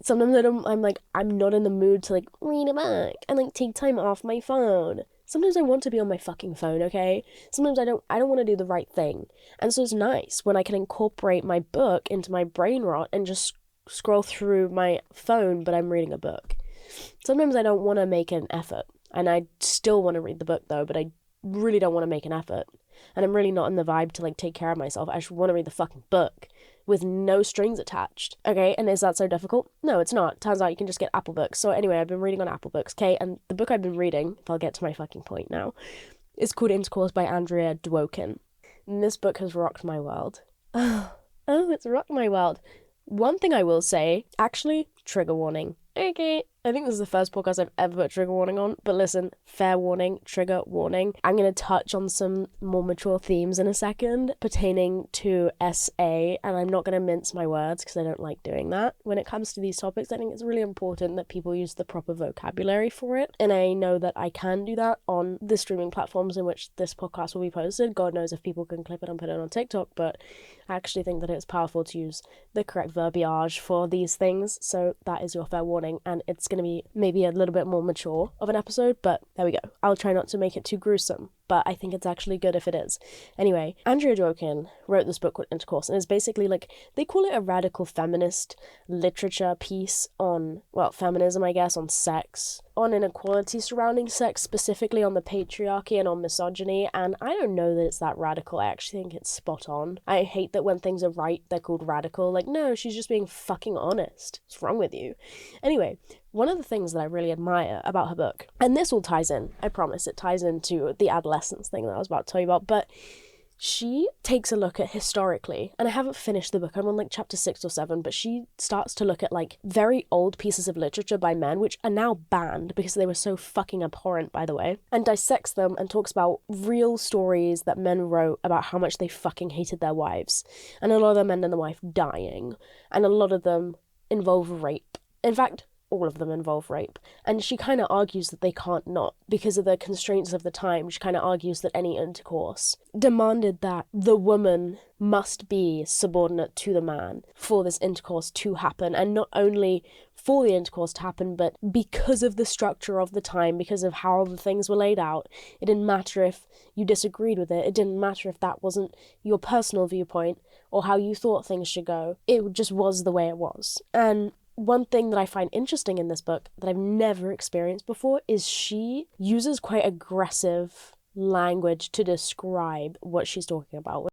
Sometimes I'm not in the mood to like read a book and like take time off my phone. Sometimes I want to be on my fucking phone, okay? Sometimes I don't want to do the right thing. And so it's nice when I can incorporate my book into my brain rot and just scroll through my phone, but I'm reading a book. Sometimes I don't want to make an effort, and I still want to read the book though, but I really don't want to make an effort. And I'm really not in the vibe to like take care of myself. I just want to read the fucking book with no strings attached. Okay, and is that so difficult? No, it's not. Turns out you can just get Apple Books. So anyway, I've been reading on Apple Books, okay? And the book I've been reading, if I'll get to my fucking point now, is called Intercourse by Andrea Dworkin. And this book has rocked my world. Oh, it's rocked my world. One thing I will say, actually, trigger warning. Okay, I think this is the first podcast I've ever put trigger warning on, but listen, fair warning, trigger warning. I'm going to touch on some more mature themes in a second pertaining to SA, and I'm not going to mince my words because I don't like doing that. When it comes to these topics, I think it's really important that people use the proper vocabulary for it, and I know that I can do that on the streaming platforms in which this podcast will be posted. God knows if people can clip it and put it on TikTok, but I actually think that it's powerful to use the correct verbiage for these things, so that is your fair warning. And it's going to be maybe a little bit more mature of an episode, but there we go. I'll try not to make it too gruesome, but I think it's actually good if it is. Anyway, Andrea Dworkin wrote this book called Intercourse, and it's basically like, they call it a radical feminist literature piece on, well, feminism, I guess, on sex, on inequality surrounding sex, specifically on the patriarchy and on misogyny, and I don't know that it's that radical. I actually think it's spot on. I hate that when things are right, they're called radical. Like, no, she's just being fucking honest. What's wrong with you? Anyway, one of the things that I really admire about her book, and this all ties in, I promise, it ties into the adolescence thing that I was about to tell you about, but she takes a look at historically, and I haven't finished the book, I'm on like chapter 6 or 7, but she starts to look at like very old pieces of literature by men, which are now banned because they were so fucking abhorrent, by the way, and dissects them and talks about real stories that men wrote about how much they fucking hated their wives, and a lot of them end in the wife dying, and a lot of them involve rape. In fact, all of them involve rape. And she kind of argues that they can't not, because of the constraints of the time. She kind of argues that any intercourse demanded that the woman must be subordinate to the man for this intercourse to happen. And not only for the intercourse to happen, but because of the structure of the time, because of how the things were laid out. It didn't matter if you disagreed with it. It didn't matter if that wasn't your personal viewpoint or how you thought things should go. It just was the way it was. And one thing that I find interesting in this book that I've never experienced before is she uses quite aggressive language to describe what she's talking about.